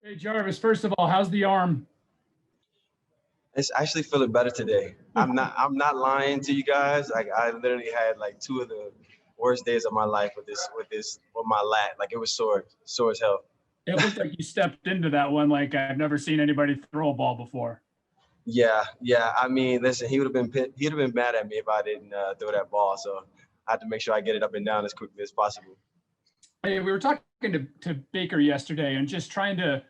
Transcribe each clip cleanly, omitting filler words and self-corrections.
Hey Jarvis, first of all, how's the arm? It's actually feeling better today. I'm not lying to you guys. Like I literally had like two of the worst days of my life with my lat. Like it was sore as hell. It looked like you stepped into that one like I've never seen anybody throw a ball before. Yeah, yeah. I mean, listen, he'd have been mad at me if I didn't throw that ball. So I had to make sure I get it up and down as quickly as possible. Hey, we were talking to Baker yesterday and just trying to,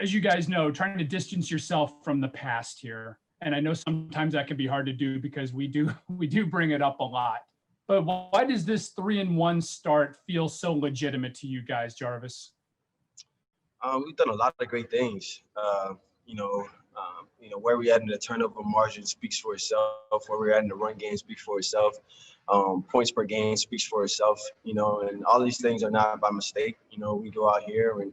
as you guys know, trying to distance yourself from the past here. And I know sometimes that can be hard to do because we do bring it up a lot. But why does this 3-1 start feel so legitimate to you guys, Jarvis? We've done a lot of great things. Where we at in the turnover margin speaks for itself. Where we're at in the run game speaks for itself. Points per game speaks for itself. And all these things are not by mistake. We go out here and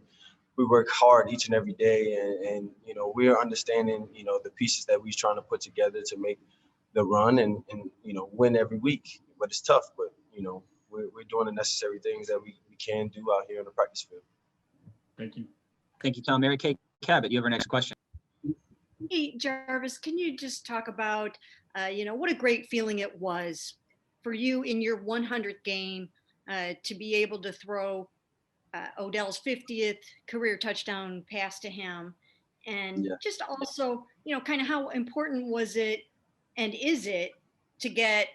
we work hard each and every day, and we're understanding the pieces that we're trying to put together to make the run and win every week. But it's tough. But we're doing the necessary things that we can do out here in the practice field. Thank you. Thank you, Tom. Mary Kay Cabot, you have our next question. Hey, Jarvis, can you just talk about, what a great feeling it was for you in your 100th game to be able to throw Odell's 50th career touchdown pass to him, and just also, kind of how important was it and is it to get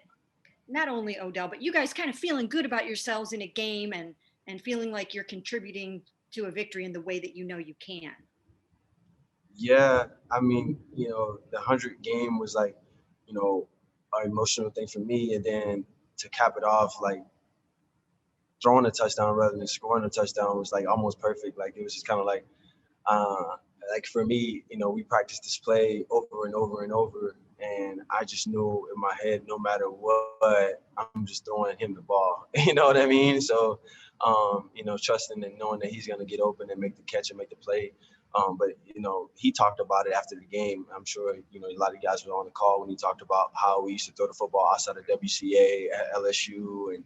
not only Odell, but you guys kind of feeling good about yourselves in a game and feeling like you're contributing to a victory in the way that you can. Yeah, I mean, the 100 game was like, an emotional thing for me, and then to cap it off, like throwing a touchdown rather than scoring a touchdown was like almost perfect. Like it was just kind of like for me, we practiced this play over and over and over, and I just knew in my head, no matter what, I'm just throwing him the ball. You know what I mean? So, trusting and knowing that he's gonna get open and make the catch and make the play. But he talked about it after the game. I'm sure a lot of guys were on the call when he talked about how we used to throw the football outside of WCA at LSU, and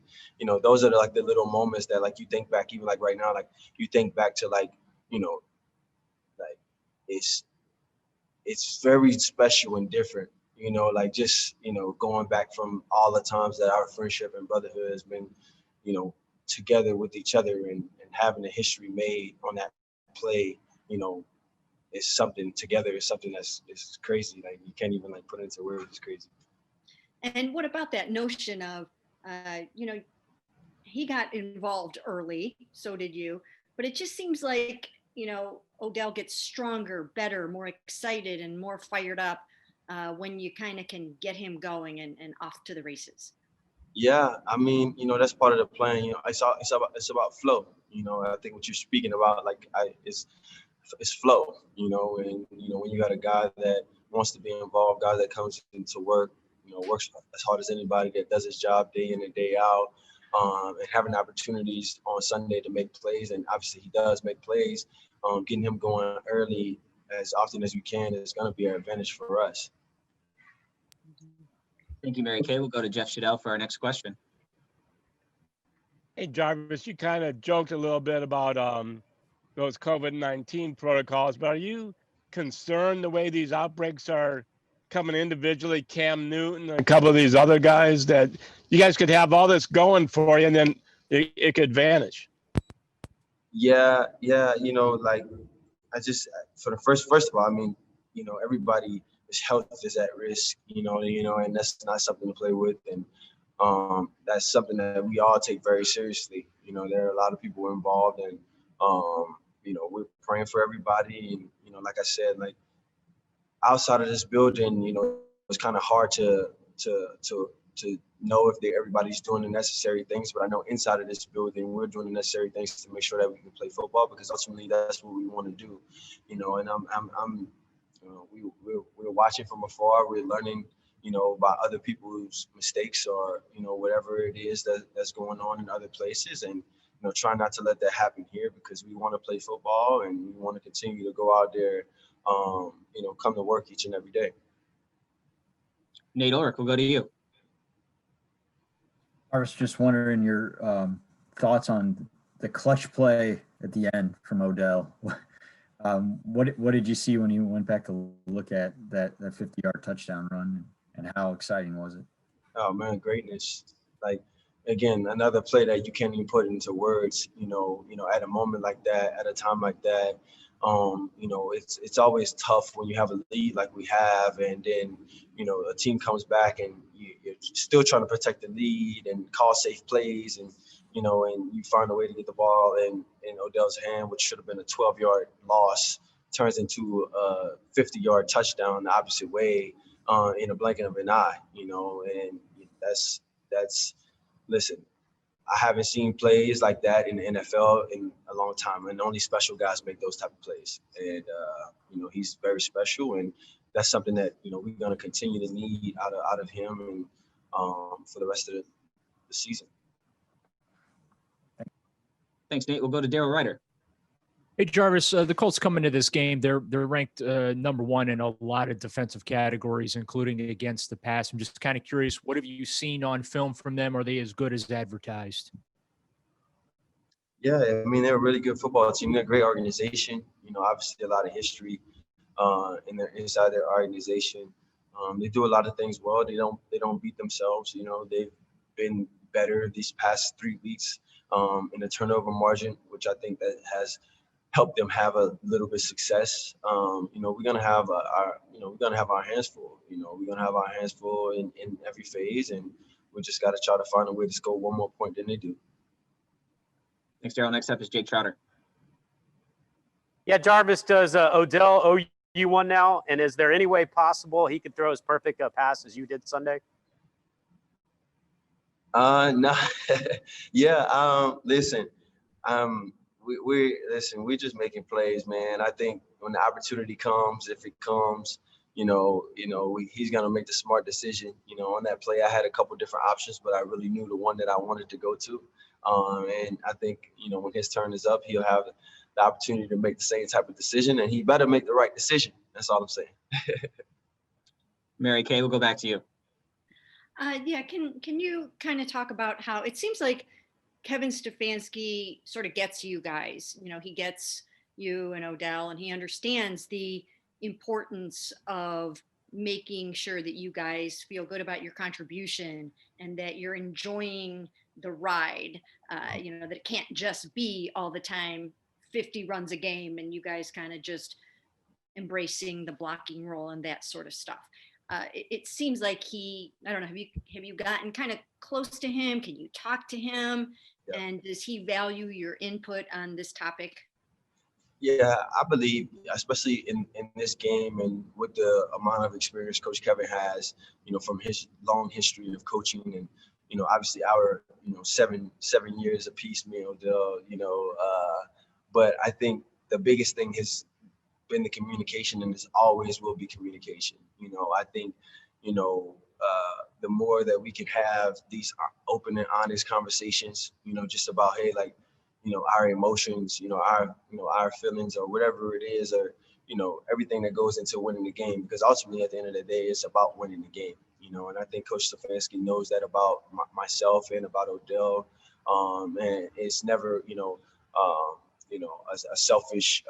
those are the little moments that like you think back, even like right now, like you think back to like it's very special and different. Just going back from all the times that our friendship and brotherhood has been together with each other, and having a history made on that play. It's something together. It's something it's crazy. Like you can't even like put it into words. It's crazy. And what about that notion of, he got involved early, so did you, but it just seems like, Odell gets stronger, better, more excited and more fired up when you kind of can get him going and off to the races. Yeah, I mean, that's part of the plan. It's about flow. I think what you're speaking about, it's flow. And when you got a guy that wants to be involved, guy that comes into work, works as hard as anybody, that does his job day in and day out, and having opportunities on Sunday to make plays, and obviously he does make plays. Getting him going early as often as we can is going to be an advantage for us. Thank you, Mary Kay. We'll go to Jeff Shadell for our next question. Hey, Jarvis, you kind of joked a little bit about those COVID-19 protocols, but are you concerned the way these outbreaks are coming individually, Cam Newton and a couple of these other guys, that you guys could have all this going for you and then it could vanish? Yeah. I just, for the first of all, I mean, everybody's health is at risk, and that's not something to play with. And that's something that we all take very seriously. There are a lot of people involved, and, we're praying for everybody. And, like I said, like outside of this building, it's kind of hard to know if everybody's doing the necessary things, but I know inside of this building, we're doing the necessary things to make sure that we can play football, because ultimately that's what we want to do, and we're watching from afar. We're learning, about other people's mistakes or, whatever it is that's going on in other places, and, try not to let that happen here, because we want to play football and we want to continue to go out there, come to work each and every day. Nate Ulrich, we'll go to you. I was just wondering your thoughts on the clutch play at the end from Odell. What did you see when you went back to look at that 50-yard touchdown run, and how exciting was it? Oh man, greatness. Like again, another play that you can't even put into words, at a moment like that, at a time like that. It's always tough when you have a lead like we have, and then, a team comes back and you're still trying to protect the lead and call safe plays, and and you find a way to get the ball in Odell's hand, which should have been a 12-yard loss, turns into a 50-yard touchdown the opposite way in a blink of an eye, and that's listen, I haven't seen plays like that in the NFL in a long time, and only special guys make those type of plays. And he's very special, and that's something that we're going to continue to need out of him, and for the rest of the season. Thanks, Nate. We'll go to Daryl Ryder. Hey, Jarvis, the Colts come into this game. They're ranked number one in a lot of defensive categories, including against the pass. I'm just kind of curious, what have you seen on film from them? Are they as good as advertised? Yeah, I mean, they're a really good football team. They're a great organization. Obviously a lot of history inside their organization. They do a lot of things well. They don't beat themselves. They've been better these past 3 weeks in the turnover margin, which I think that has help them have a little bit of success. We're gonna have our hands full. We're gonna have our hands full in every phase, and we just got to try to find a way to score one more point than they do. Thanks, Daryl. Next up is Jake Trotter. Yeah, Jarvis, does Odell owe you one now? And is there any way possible he could throw as perfect a pass as you did Sunday? No. Yeah. Listen. We're just making plays, man. I think when the opportunity comes, if it comes, he's gonna make the smart decision. On that play, I had a couple different options, but I really knew the one that I wanted to go to. And I think when his turn is up, he'll have the opportunity to make the same type of decision, and he better make the right decision. That's all I'm saying. Mary Kay, we'll go back to you. Yeah, can you kind of talk about how it seems like Kevin Stefanski sort of gets you guys, he gets you and Odell, and he understands the importance of making sure that you guys feel good about your contribution and that you're enjoying the ride, that it can't just be all the time 50 runs a game and you guys kind of just embracing the blocking role and that sort of stuff. It seems like I don't know, have you gotten kind of close to him? Can you talk to him? Yeah. And does he value your input on this topic? Yeah, I believe, especially in this game and with the amount of experience Coach Kevin has, from his long history of coaching, and obviously our 7 years apiece, me and Odell, but I think the biggest thing has been the communication, and this always will be communication. I think the more that we can have these open and honest conversations, just about, hey, like, our emotions, our feelings, or whatever it is, or everything that goes into winning the game, because ultimately at the end of the day it's about winning the game. And I think Coach Stefanski knows that about myself and about Odell, and it's never a selfish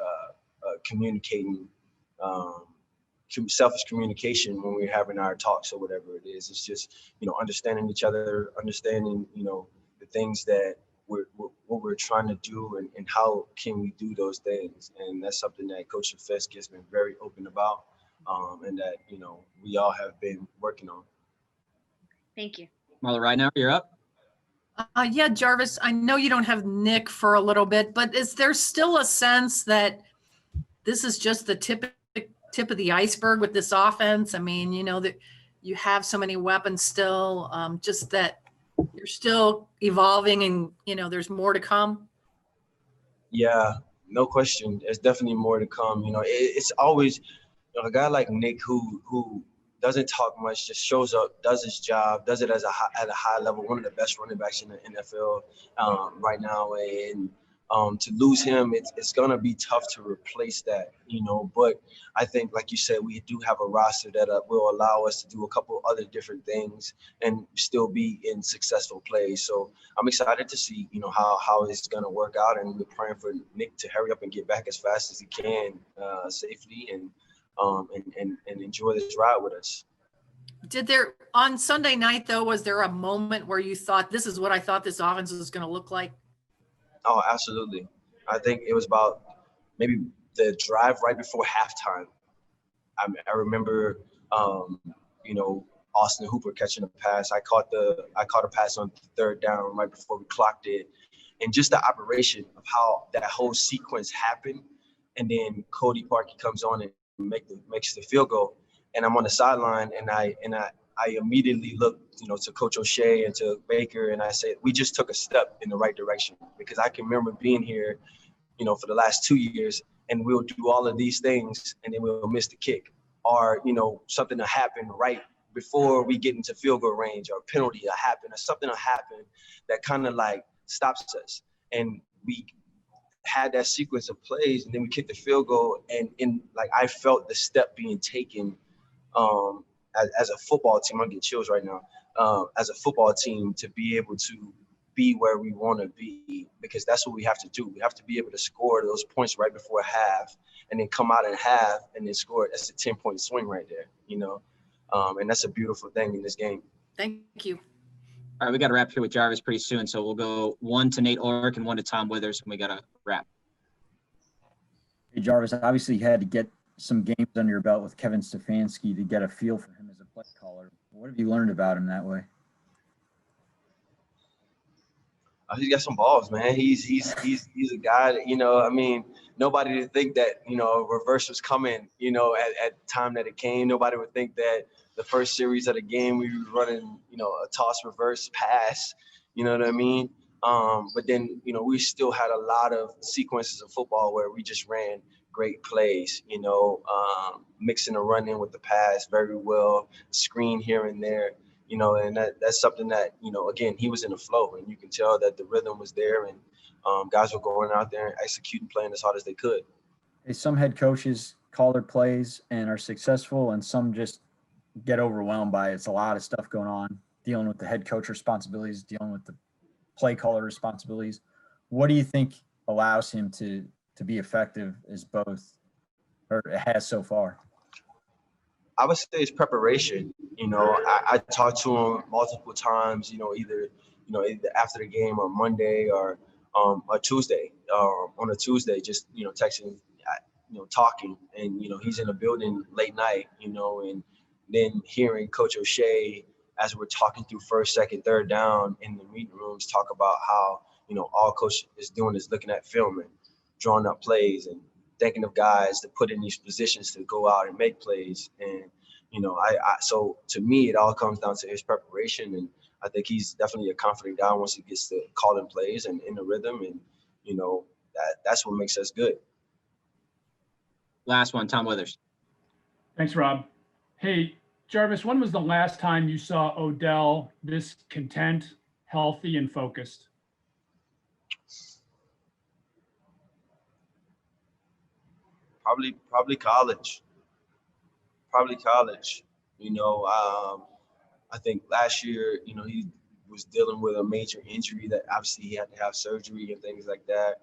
selfish communication when we're having our talks or whatever it is. It's just understanding each other, understanding the things that what we're trying to do, and how can we do those things. And that's something that Coach Stefanski has been very open about, and that we all have been working on. Thank you. Marla Ridenour, you're up. Yeah, Jarvis, I know you don't have Nick for a little bit, but is there still a sense that this is just the tip of the iceberg with this offense? I mean, that you have so many weapons still, just that you're still evolving, and there's more to come. Yeah, no question. There's definitely more to come. It's always a guy like Nick who doesn't talk much, just shows up, does his job, does it at a high level. One of the best running backs in the NFL right now, and To lose him, it's gonna be tough to replace that, you know. But I think, like you said, we do have a roster that will allow us to do a couple other different things and still be in successful plays. So I'm excited to see, you know, how it's gonna work out, and we're praying for Nick to hurry up and get back as fast as he can, safely, and enjoy this ride with us. On Sunday night though, was there a moment where you thought, this is what I thought this offense was going to look like? Oh, absolutely. I think it was about maybe the drive right before halftime. I remember, you know, Austin Hooper catching a pass. I caught a pass on third down right before we clocked it, and just the operation of how that whole sequence happened. And then Cody Parkey comes on and makes the field goal, and I'm on the sideline, and I immediately looked, you know, to Coach O'Shea and to Baker, and I said, we just took a step in the right direction, because I can remember being here, you know, for the last 2 years, and we'll do all of these things, and then we'll miss the kick, or, you know, something will happen right before we get into field goal range, or a penalty will happen, or something will happen that kind of like stops us. And we had that sequence of plays, and then we kicked the field goal, and like I felt the step being taken, as a football team. I'm getting chills right now. As a football team, to be able to be where we want to be, because that's what we have to do. We have to be able to score those points right before half, and then come out in half and then score. That's a 10-point swing right there, you know, and that's a beautiful thing in this game. Thank you. All right, we got to wrap here with Jarvis pretty soon, so we'll go 1 to Nate Ulrich and 1 to Tom Withers, and we got to wrap. Hey, Jarvis, obviously you had to get some games under your belt with Kevin Stefanski to get a feel for him as a play caller. What have you learned about him that way? He's got some balls, man. He's a guy that, you know, I mean, nobody would think that, you know, reverse was coming, you know, at the time that it came. Nobody would think that the first series of the game we were running, you know, a toss reverse pass, you know what I mean? But then, you know, we still had a lot of sequences of football where we just ran great plays, you know, mixing a run in with the pass very well, screen here and there, you know, and that's something that, you know, again, he was in the flow, and you can tell that the rhythm was there, and guys were going out there and executing, playing as hard as they could. Hey, some head coaches call their plays and are successful, and some just get overwhelmed by it. It's a lot of stuff going on, dealing with the head coach responsibilities, dealing with the play caller responsibilities. What do you think allows him to be effective as both, or has so far? I would say it's preparation. You know, I talked to him multiple times, you know, either after the game on Monday or a Tuesday, on a Tuesday, just, you know, texting, you know, talking, and, you know, he's in the building late night, you know, and then hearing Coach O'Shea as we're talking through first, second, third down in the meeting rooms talk about how, you know, all Coach is doing is looking at film and drawing up plays and thinking of guys to put in these positions to go out and make plays. And, you know, so to me, it all comes down to his preparation. And I think he's definitely a confident guy once he gets to calling plays and in the rhythm. And, you know, that's what makes us good. Last one, Tom Withers. Thanks, Rob. Hey, Jarvis, when was the last time you saw Odell this content, healthy, and focused? Probably college. You know, I think last year, you know, he was dealing with a major injury that obviously he had to have surgery and things like that.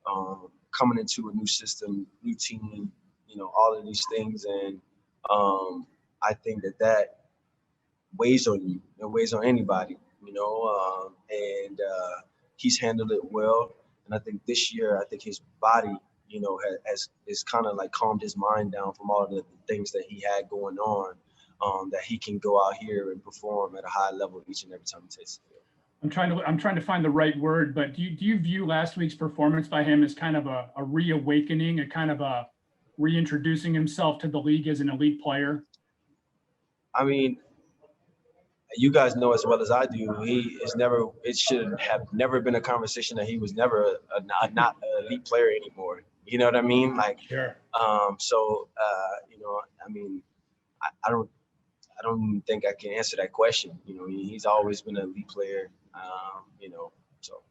Coming into a new system, new team, you know, all of these things. And I think that weighs on you. It weighs on anybody, you know, and he's handled it well. And I think this year, I think his body, you know, has kind of like calmed his mind down from all of the things that he had going on, that he can go out here and perform at a high level each and every time he takes the field. I'm trying to find the right word, but do you view last week's performance by him as kind of a reawakening, a kind of a reintroducing himself to the league as an elite player? I mean, you guys know as well as I do, it should have never been a conversation that he was never not an elite player anymore. You know what I mean? Like, sure. You know, I mean, I don't even think I can answer that question. You know, he's always been an elite player, you know, so.